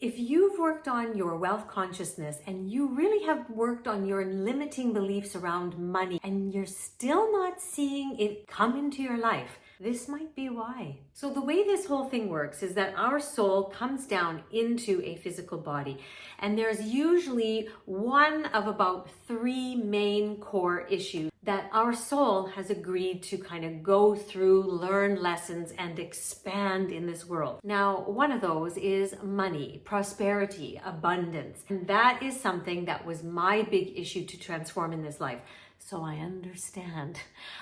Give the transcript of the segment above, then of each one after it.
If you've worked on your wealth consciousness and you really have worked on your limiting beliefs around money and you're still not seeing it come into your life, this might be why. So the way this whole thing works is that our soul comes down into a physical body, and there's usually one of about 3 main core issues that our soul has agreed to kind of go through, learn lessons, and expand in this world. Now, one of those is money, prosperity, abundance. And that is something that was my big issue to transform in this life. So I understand.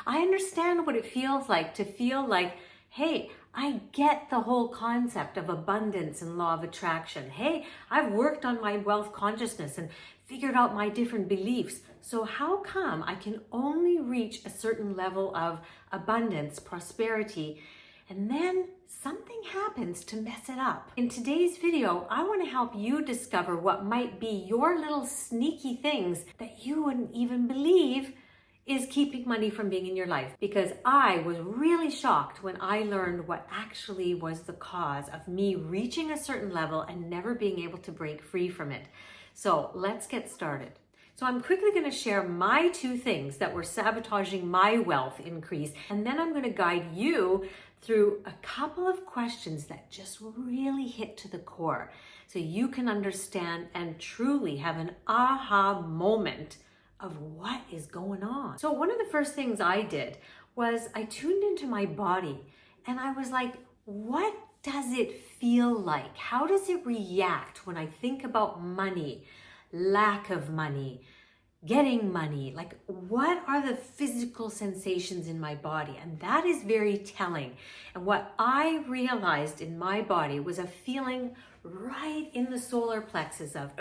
I understand what it feels like to feel like, hey, I get the whole concept of abundance and law of attraction. Hey, I've worked on my wealth consciousness and figured out my different beliefs. So how come I can only reach a certain level of abundance, prosperity, and then something happens to mess it up? In today's video, I want to help you discover what might be your little sneaky things that you wouldn't even believe is keeping money from being in your life. Because I was really shocked when I learned what actually was the cause of me reaching a certain level and never being able to break free from it. So let's get started. So I'm quickly going to share my 2 things that were sabotaging my wealth increase, and then I'm going to guide you through a couple of questions that just really hit to the core so you can understand and truly have an aha moment of what is going on. So one of the first things I did was I tuned into my body, and I was like, what does it feel like? How does it react when I think about money, lack of money, getting money? Like, what are the physical sensations in my body? And that is very telling. And what I realized in my body was a feeling right in the solar plexus of,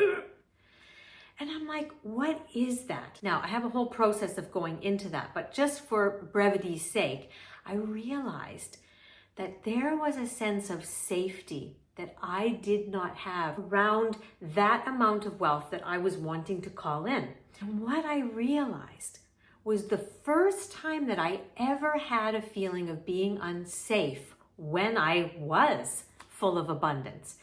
and I'm like, what is that? Now, I have a whole process of going into that, but just for brevity's sake, I realized that there was a sense of safety that I did not have around that amount of wealth that I was wanting to call in. And what I realized was the first time that I ever had a feeling of being unsafe when I was full of abundance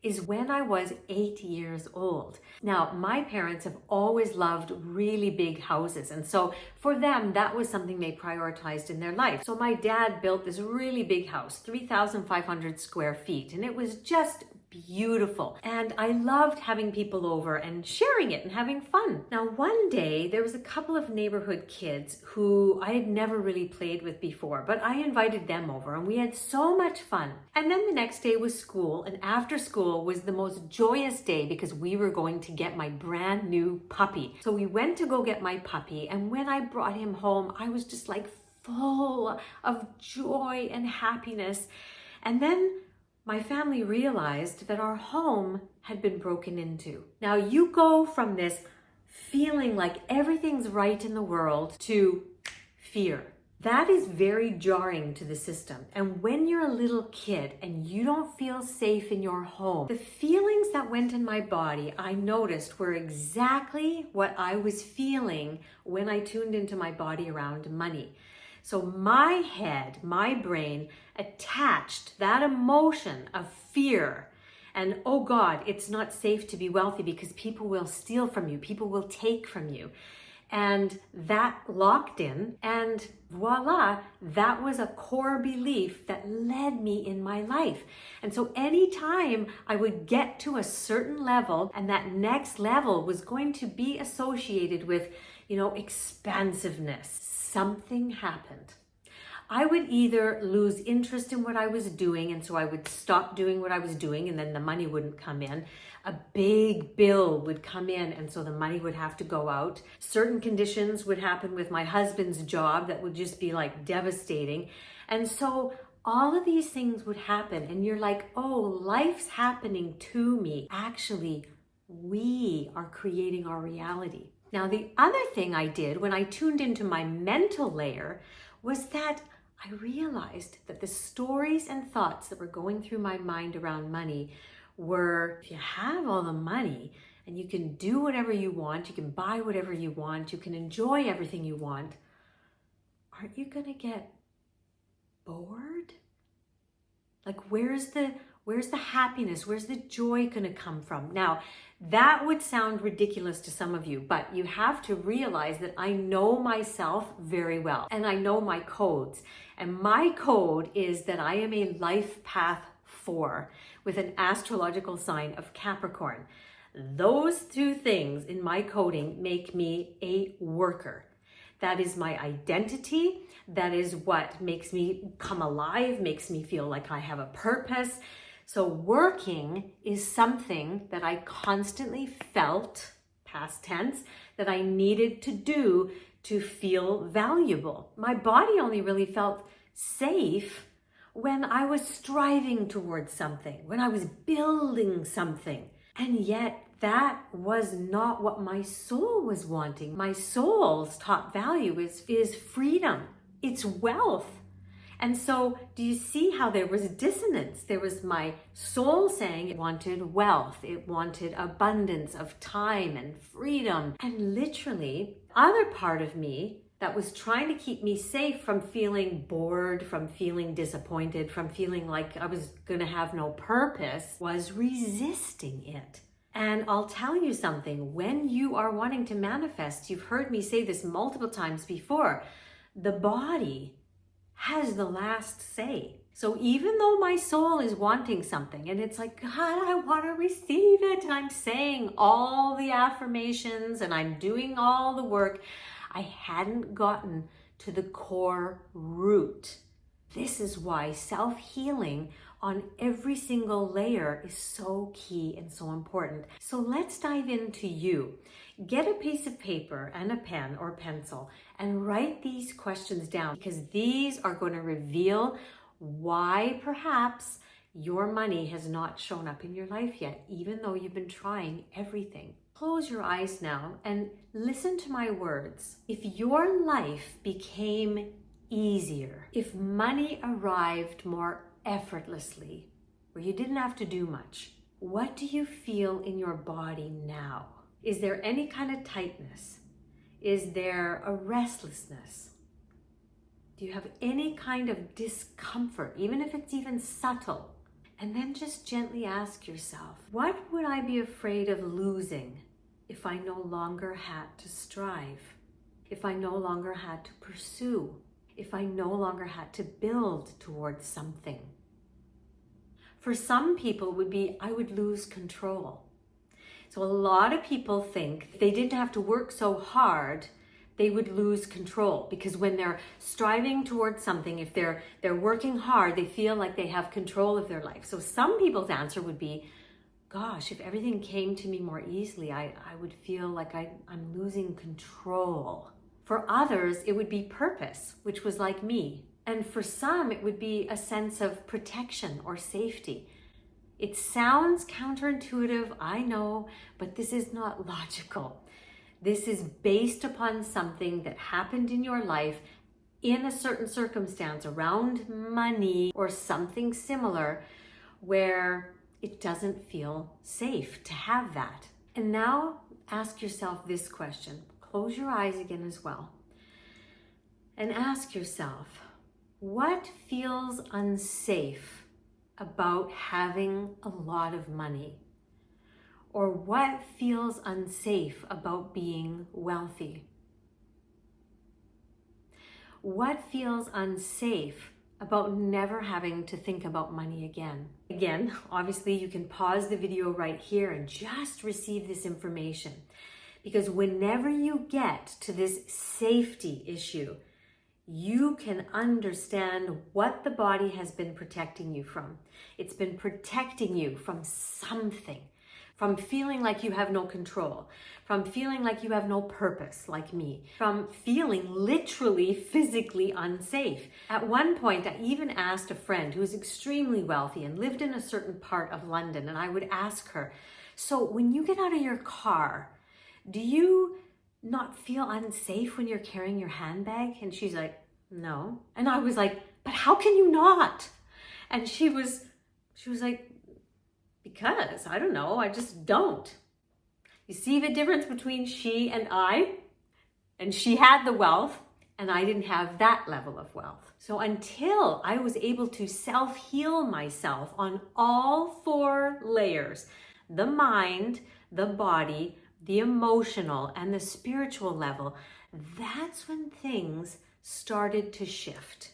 is when I was 8 years old. Now, my parents have always loved really big houses. And so for them, that was something they prioritized in their life. So my dad built this really big house, 3,500 square feet. And it was just beautiful. And I loved having people over and sharing it and having fun. Now, one day there was a couple of neighborhood kids who I had never really played with before, but I invited them over and we had so much fun. And then the next day was school, and after school was the most joyous day because we were going to get my brand new puppy. So we went to go get my puppy, and when I brought him home, I was just like full of joy and happiness. And then my family realized that our home had been broken into. Now you go from this feeling like everything's right in the world to fear. That is very jarring to the system. And when you're a little kid and you don't feel safe in your home, the feelings that went in my body, I noticed were exactly what I was feeling when I tuned into my body around money. So my head, my brain attached that emotion of fear and, oh God, it's not safe to be wealthy because people will steal from you, people will take from you. And that locked in, and voila, that was a core belief that led me in my life. And so anytime I would get to a certain level, and that next level was going to be associated with, expansiveness, something happened. I would either lose interest in what I was doing, and so I would stop doing what I was doing, and then the money wouldn't come in. A big bill would come in, and so the money would have to go out. Certain conditions would happen with my husband's job that would just be like devastating. And so all of these things would happen, and you're like, oh, life's happening to me. Actually, we are creating our reality. Now, the other thing I did when I tuned into my mental layer was that I realized that the stories and thoughts that were going through my mind around money were, if you have all the money and you can do whatever you want, you can buy whatever you want, you can enjoy everything you want, aren't you gonna get bored? Like, where's the Where's the happiness? Where's the joy going to come from? Now, that would sound ridiculous to some of you, but you have to realize that I know myself very well and I know my codes. And my code is that I am a life path 4 with an astrological sign of Capricorn. Those two things in my coding make me a worker. That is my identity. That is what makes me come alive, makes me feel like I have a purpose. So working is something that I constantly felt, past tense, that I needed to do to feel valuable. My body only really felt safe when I was striving towards something, when I was building something. And yet that was not what my soul was wanting. My soul's top value is freedom. It's wealth. And so do you see how there was dissonance? There was my soul saying it wanted wealth. It wanted abundance of time and freedom. And literally, other part of me that was trying to keep me safe from feeling bored, from feeling disappointed, from feeling like I was going to have no purpose, was resisting it. And I'll tell you something, when you are wanting to manifest, you've heard me say this multiple times before, the body has the last say. So even though my soul is wanting something and it's like, God, I want to receive it, and I'm saying all the affirmations and I'm doing all the work, I hadn't gotten to the core root. This is why self-healing on every single layer is so key and so important. So let's dive into you. Get a piece of paper and a pen or pencil and write these questions down, because these are going to reveal why perhaps your money has not shown up in your life yet, even though you've been trying everything. Close your eyes now and listen to my words. If your life became easier, if money arrived more effortlessly, where you didn't have to do much, what do you feel in your body now? Is there any kind of tightness? Is there a restlessness? Do you have any kind of discomfort, even if it's even subtle? And then just gently ask yourself, what would I be afraid of losing if I no longer had to strive? If I no longer had to pursue? If I no longer had to build towards something? For some people, it would be, I would lose control. So a lot of people think if they didn't have to work so hard, they would lose control, because when they're striving towards something, if they're working hard, they feel like they have control of their life. So some people's answer would be, gosh, if everything came to me more easily, I would feel like I'm losing control. For others, it would be purpose, which was like me. And for some, it would be a sense of protection or safety. It sounds counterintuitive, I know, but this is not logical. This is based upon something that happened in your life in a certain circumstance around money or something similar, where it doesn't feel safe to have that. And now ask yourself this question. Close your eyes again as well. And ask yourself, what feels unsafe about having a lot of money? Or what feels unsafe about being wealthy? What feels unsafe about never having to think about money again? Again, obviously you can pause the video right here and just receive this information, because whenever you get to this safety issue, you can understand what the body has been protecting you from. It's been protecting you from something, from feeling like you have no control, from feeling like you have no purpose, like me, from feeling literally physically unsafe. At one point, I even asked a friend who was extremely wealthy and lived in a certain part of London, and I would ask her, so when you get out of your car, do you not feel unsafe when you're carrying your handbag? And she's like, no. And I was like, but how can you not? And she was like, because I don't know, I just don't. You see the difference between she and I? And she had the wealth and I didn't have that level of wealth. So until I was able to self-heal myself on all 4 layers, the mind, the body, the emotional, and the spiritual level, that's when things started to shift.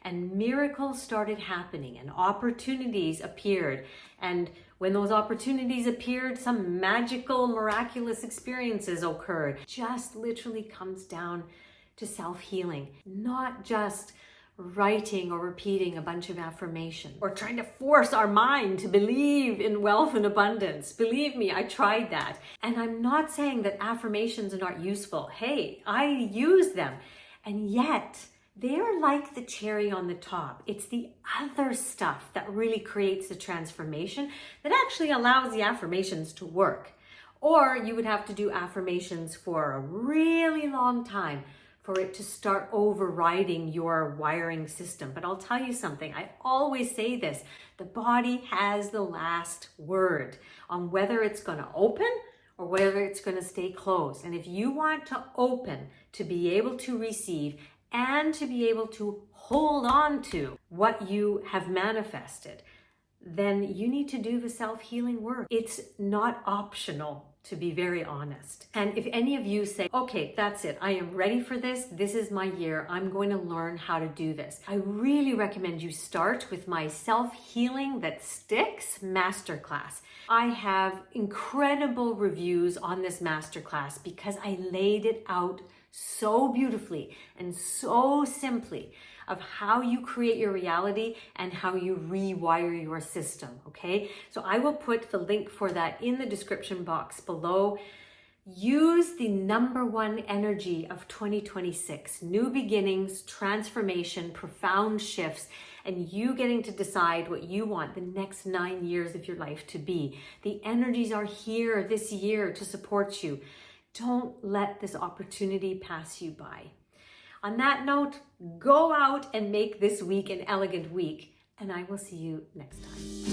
And miracles started happening and opportunities appeared. And when those opportunities appeared, some magical, miraculous experiences occurred. Just literally comes down to self-healing, not just writing or repeating a bunch of affirmations or trying to force our mind to believe in wealth and abundance. Believe me, I tried that. And I'm not saying that affirmations are not useful. Hey, I use them. And yet, they're like the cherry on the top. It's the other stuff that really creates the transformation that actually allows the affirmations to work. Or you would have to do affirmations for a really long time for it to start overriding your wiring system. But I'll tell you something, I always say this, the body has the last word on whether it's gonna open or whether it's gonna stay closed. And if you want to open to be able to receive and to be able to hold on to what you have manifested, then you need to do the self-healing work. It's not optional, to be very honest. And if any of you say, okay, that's it, I am ready for this, this is my year, I'm going to learn how to do this, I really recommend you start with my Self-Healing That Sticks masterclass. I have incredible reviews on this masterclass because I laid it out so beautifully and so simply of how you create your reality and how you rewire your system, okay? So I will put the link for that in the description box below. Use the #1 energy of 2026, new beginnings, transformation, profound shifts, and you getting to decide what you want the next 9 years of your life to be. The energies are here this year to support you. Don't let this opportunity pass you by. On that note, go out and make this week an elegant week, and I will see you next time.